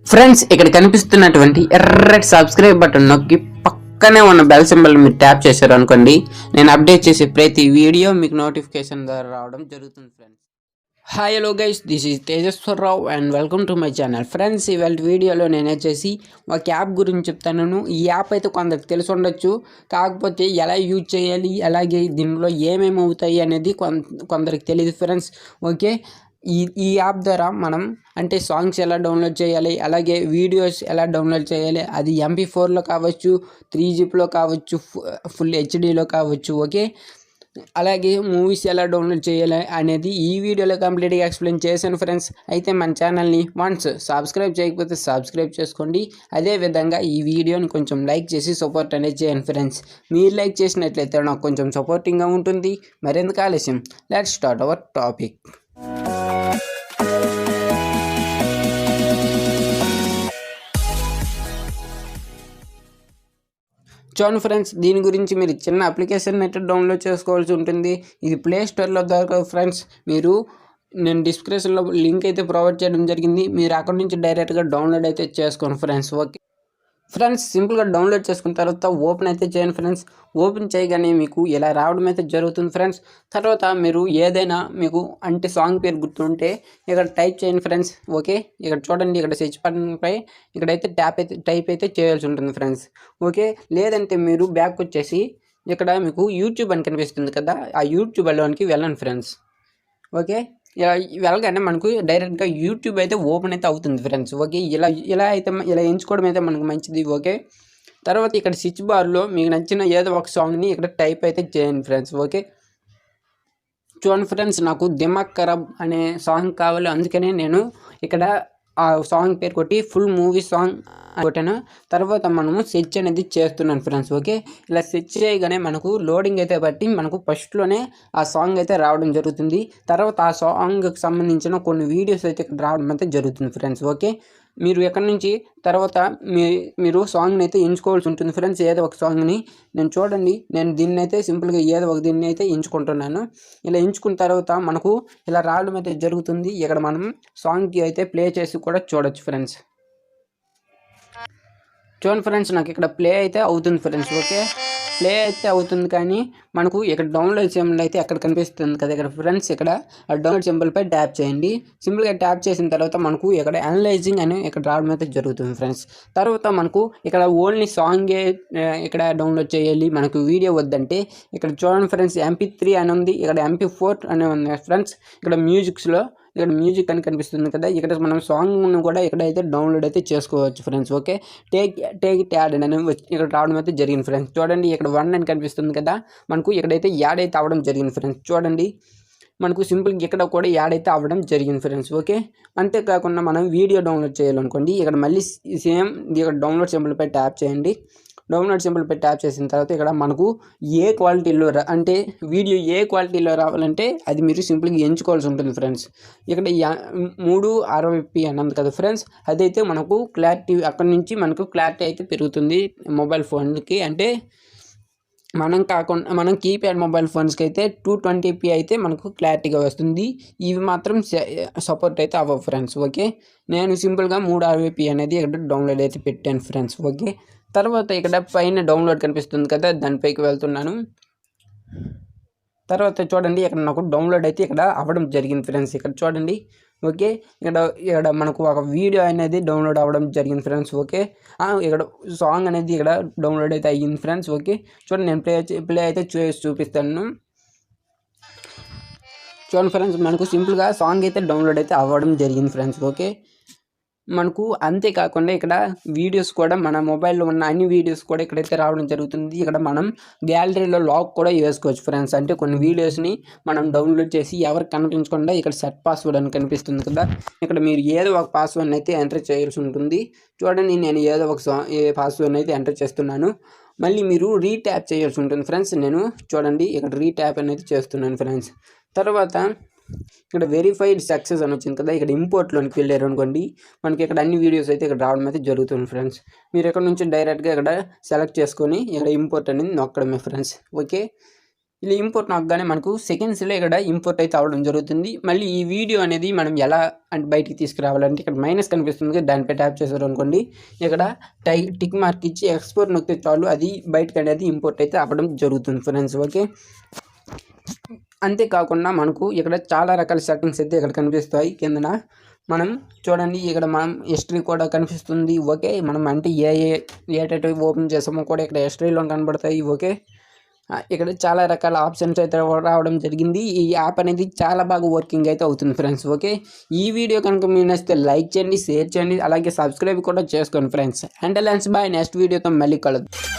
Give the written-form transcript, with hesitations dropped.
Friends ఇక్కడ కనిపిస్తున్నటువంటి ఎర్రటి సబ్స్క్రైబ్ బటన్ నొక్కి పక్కనే ఉన్న బెల్ సింబల్ మీరు ట్యాప్ చేశారు అనుకోండి, నేను అప్డేట్ చేసే ప్రతి వీడియో మీకు నోటిఫికేషన్ ద్వారా రావడం జరుగుతుంది. Friends hi hello guys, this is Tejaswararao and welcome to my channel. Friends ఇవాళ వీడియోలో నేను వచ్చేసి ఒక యాప్ గురించి చెప్తాను. ఈ యాప్ అయితే కొందరికి తెలిసి ఉండొచ్చు, కాకపోతే ఎలా యూజ్ చేయాలి, అలాగే దీనిలో ఏమేమి అవుతాయి అనేది కొందరికి తెలియదు ఫ్రెండ్స్. ఓకే, ఈ యాప్ ద్వారా మనం అంటే సాంగ్స్ ఎలా డౌన్లోడ్ చేయాలి, అలాగే వీడియోస్ ఎలా డౌన్లోడ్ చేయాలి, అది MP4లో కావచ్చు, 3GPలో కావచ్చు, ఫుల్ హెచ్డీలో కావచ్చు. ఓకే, అలాగే మూవీస్ ఎలా డౌన్లోడ్ చేయాలి అనేది ఈ వీడియోలో కంప్లీట్గా ఎక్స్ప్లెయిన్ చేశాను ఫ్రెండ్స్. అయితే మన ఛానల్ని వన్స్ సబ్స్క్రైబ్ చేయకపోతే సబ్స్క్రైబ్ చేసుకోండి. అదేవిధంగా ఈ వీడియోని కొంచెం లైక్ చేసి సపోర్ట్ అనేది చేయండి ఫ్రెండ్స్. మీరు లైక్ చేసినట్లయితే నాకు కొంచెం సపోర్టింగ్గా ఉంటుంది. మరెందుకు ఆలస్యం, లెట్స్ స్టార్ట్ అవర్ టాపిక్. చూడండి ఫ్రెండ్స్, దీని గురించి మీరు చిన్న అప్లికేషన్ అయితే డౌన్లోడ్ చేసుకోవాల్సి ఉంటుంది. ఇది ప్లే స్టోర్లో దొరకదు ఫ్రెండ్స్. నేను డిస్క్రిప్షన్లో లింక్ అయితే ప్రొవైడ్ చేయడం జరిగింది, మీరు అక్కడి నుంచి డైరెక్ట్గా డౌన్లోడ్ అయితే చేసుకోండి ఫ్రెండ్స్. ఓకే ఫ్రెండ్స్, సింపుల్గా డౌన్లోడ్ చేసుకున్న తర్వాత ఓపెన్ అయితే చేయండి ఫ్రెండ్స్. ఓపెన్ చేయగానే మీకు ఇలా రావడం అయితే జరుగుతుంది ఫ్రెండ్స్. తర్వాత మీరు ఏదైనా మీకు అంటే సాంగ్ పేరు గుర్తుంటే ఇక్కడ టైప్ చేయండి ఫ్రెండ్స్. ఓకే, ఇక్కడ చూడండి, ఇక్కడ సెర్చ్ బటన్పై ఇక్కడైతే టైప్ అయితే చేయాల్సి ఉంటుంది ఫ్రెండ్స్. ఓకే, లేదంటే మీరు బ్యాక్ వచ్చేసి ఇక్కడ మీకు యూట్యూబ్ అని కనిపిస్తుంది కదా, ఆ యూట్యూబ్లోనికి వెళ్ళండి ఫ్రెండ్స్. ఓకే, ఇలా వెళ్ళగానే మనకు డైరెక్ట్గా యూట్యూబ్ అయితే ఓపెన్ అయితే అవుతుంది ఫ్రెండ్స్. ఓకే, ఇలా ఎంచుకోవడం అయితే మనకు మంచిది. ఓకే, తర్వాత ఇక్కడ స్విచ్ బార్లో మీకు నచ్చిన ఏదో ఒక సాంగ్ని ఇక్కడ టైప్ అయితే చేయండి ఫ్రెండ్స్. ఓకే, చూడండి ఫ్రెండ్స్, నాకు దిమాగ్ ఖరాబ్ అనే సాంగ్ కావాలి, అందుకనే నేను ఇక్కడ ఆ సాంగ్ పేరు కొట్టి ఫుల్ మూవీ సాంగ్ కొట్టాను. తర్వాత మనము సెర్చ్ అనేది చేస్తున్నాను ఫ్రెండ్స్. ఓకే, ఇలా సెర్చ్ చేయగానే మనకు లోడింగ్ అయితే బట్టి మనకు ఫస్ట్లోనే ఆ సాంగ్ అయితే రావడం జరుగుతుంది. తర్వాత ఆ సాంగ్కి సంబంధించిన కొన్ని వీడియోస్ అయితే ఇక్కడ రావడం అయితే జరుగుతుంది ఫ్రెండ్స్. ఓకే, మీరు ఎక్కడి నుంచి తర్వాత మీరు సాంగ్ని అయితే ఎంచుకోవాల్సి ఉంటుంది ఫ్రెండ్స్. ఏదో ఒక సాంగ్ని నేను దీన్ని అయితే సింపుల్గా ఏదో ఒక దీన్ని అయితే ఎంచుకుంటున్నాను. ఇలా ఎంచుకున్న తర్వాత మనకు ఇలా రావడం అయితే జరుగుతుంది. ఇక్కడ మనం సాంగ్కి అయితే ప్లే చేసి కూడా చూడొచ్చు ఫ్రెండ్స్. చూడండి ఫ్రెండ్స్, నాకు ఇక్కడ ప్లే అయితే అవుతుంది ఫ్రెండ్స్. ఓకే, ప్లే అయితే అవుతుంది, కానీ మనకు ఇక్కడ డౌన్లోడ్ సింబల్ అయితే అక్కడ కనిపిస్తుంది కదా ఇక్కడ ఫ్రెండ్స్. ఇక్కడ ఆ డౌన్లోడ్ సింబల్పై ట్యాప్ చేయండి. సింపుల్గా ట్యాప్ చేసిన తర్వాత మనకు ఇక్కడ అనలైజింగ్ అని ఇక్కడ రావడం అయితే జరుగుతుంది ఫ్రెండ్స్. తర్వాత మనకు ఇక్కడ ఓన్లీ సాంగే ఇక్కడ డౌన్లోడ్ చేయాలి, మనకు వీడియో వద్దంటే ఇక్కడ చూడండి ఫ్రెండ్స్, MP3 అని ఉంది, ఇక్కడ MP4 అని ఉంది ఫ్రెండ్స్. ఇక్కడ ఇక్కడ మ్యూజిక్ అని కనిపిస్తుంది కదా, ఇక్కడ మనం సాంగ్ను కూడా ఇక్కడైతే డౌన్లోడ్ అయితే చేసుకోవచ్చు friends. Okay, take it add అని ఇక్కడ రావడం అయితే జరిగింది ఫ్రెండ్స్. చూడండి, ఇక్కడ 1 అని కనిపిస్తుంది కదా, మనకు ఇక్కడైతే యాడ్ అయితే అవ్వడం జరిగింది ఫ్రెండ్స్. చూడండి, మనకు సింపుల్గా ఇక్కడ కూడా యాడ్ అయితే అవ్వడం జరిగింది ఫ్రెండ్స్. ఓకే, అంతేకాకుండా మనం వీడియో డౌన్లోడ్ చేయాలనుకోండి, ఇక్కడ మళ్ళీ సేమ్ ఇక్కడ డౌన్లోడ్ సింబల్పై ట్యాప్ చేయండి. డౌన్లోడ్ సింబల్పై ట్యాప్ చేసిన తర్వాత ఇక్కడ మనకు ఏ క్వాలిటీలో అంటే వీడియో ఏ క్వాలిటీలో రావాలంటే అది మీరు సింపుల్గా ఎంచుకోవాల్సి ఉంటుంది ఫ్రెండ్స్. ఇక్కడ 360p అన్నది కదా ఫ్రెండ్స్, అదైతే మనకు క్లారిటీ అక్కడ నుంచి మనకు క్లారిటీ అయితే పెరుగుతుంది మొబైల్ ఫోన్కి. అంటే మనం కీప్యాడ్ మొబైల్ ఫోన్స్కి అయితే 220p అయితే మనకు క్లారిటీగా వస్తుంది. ఇవి మాత్రం సపోర్ట్ అయితే అవ్వవు ఫ్రెండ్స్. ఓకే, నేను సింపుల్గా 360p అనేది ఇక్కడ డౌన్లోడ్ అయితే పెట్టాను ఫ్రెండ్స్. ఓకే, తర్వాత ఇక్కడ పైన డౌన్లోడ్ కనిపిస్తుంది కదా, దానిపైకి వెళ్తున్నాను. తర్వాత చూడండి, ఇక్కడ నాకు డౌన్లోడ్ అయితే ఇక్కడ అవ్వడం జరిగింది ఫ్రెండ్స్. ఇక్కడ చూడండి. ఓకే, ఇక్కడ మనకు ఒక వీడియో అనేది డౌన్లోడ్ అవ్వడం జరిగింది ఫ్రెండ్స్. ఓకే, ఇక్కడ సాంగ్ అనేది ఇక్కడ డౌన్లోడ్ అయితే అయ్యింది ఫ్రెండ్స్. ఓకే, చూడండి, నేను ప్లే అయితే చూపిస్తాను. చూడండి ఫ్రెండ్స్, మనకు సింపుల్గా సాంగ్ అయితే డౌన్లోడ్ అయితే అవ్వడం జరిగింది ఫ్రెండ్స్. ఓకే, మనకు అంతేకాకుండా ఇక్కడ వీడియోస్ కూడా మన మొబైల్లో ఉన్న అన్ని వీడియోస్ కూడా ఇక్కడైతే రావడం జరుగుతుంది. ఇక్కడ మనం గ్యాలరీలో లాక్ కూడా వేసుకోవచ్చు ఫ్రెండ్స్. అంటే కొన్ని వీడియోస్ని మనం డౌన్లోడ్ చేసి ఎవరికి కనిపించకుండా ఇక్కడ సెట్ పాస్వర్డ్ అని కనిపిస్తుంది కదా, ఇక్కడ మీరు ఏదో ఒక పాస్వర్డ్ని అయితే ఎంటర్ చేయాల్సి ఉంటుంది. చూడండి, నేను ఏదో ఒక పాస్వర్డ్ని అయితే ఎంటర్ చేస్తున్నాను. మళ్ళీ మీరు రీట్యాప్ చేయాల్సి ఉంటుంది ఫ్రెండ్స్. నేను చూడండి ఇక్కడ రీట్యాప్ అనేది చేస్తున్నాను ఫ్రెండ్స్. తర్వాత ఇక్కడ వెరిఫైడ్ సక్సెస్ అని వచ్చింది కదా, ఇక్కడ ఇంపోర్ట్లోనికి వెళ్ళారు అనుకోండి, మనకి ఇక్కడ అన్ని వీడియోస్ అయితే ఇక్కడ రావడం అయితే జరుగుతుంది ఫ్రెండ్స్. మీరు ఇక్కడ నుంచి డైరెక్ట్గా ఇక్కడ సెలెక్ట్ చేసుకొని ఇక్కడ ఇంపోర్ట్ అనేది నొక్కడమే ఫ్రెండ్స్. ఓకే, ఇలా ఇంపోర్ట్ నొక్కగానే మనకు సెకండ్స్లో ఇక్కడ ఇంపోర్ట్ అయితే అవ్వడం జరుగుతుంది. మళ్ళీ ఈ వీడియో అనేది మనం ఎలా అంటే బయటికి తీసుకురావాలంటే ఇక్కడ మైనస్ కనిపిస్తుంది, దానిపై ట్యాప్ చేశారు అనుకోండి, ఇక్కడ టిక్ మార్క్ ఇచ్చి ఎక్స్పోర్ట్ నొక్కితే చాలు అది బయటకు అనేది ఇంపోర్ట్ అయితే అవ్వడం జరుగుతుంది ఫ్రెండ్స్. ఓకే, అంతేకాకుండా మనకు ఇక్కడ చాలా రకాల సెట్టింగ్స్ అయితే ఇక్కడ కనిపిస్తాయి కిందన. మనం చూడండి ఇక్కడ మనం హిస్టరీ కూడా కనిపిస్తుంది. ఓకే, మనం అంటే ఏ ఓపెన్ చేసామో కూడా ఇక్కడ హిస్టరీలో కనబడతాయి. ఓకే, ఇక్కడ చాలా రకాల ఆప్షన్స్ అయితే రావడం జరిగింది. ఈ యాప్ అనేది చాలా బాగా వర్కింగ్ అయితే అవుతుంది ఫ్రెండ్స్. ఓకే, ఈ వీడియో కనుక మీరు నచ్చితే లైక్ చేయండి, షేర్ చేయండి, అలాగే సబ్స్క్రైబ్ కూడా చేసుకోండి friends. And lens bye, next వీడియోతో మళ్ళీ కలుద్దాం.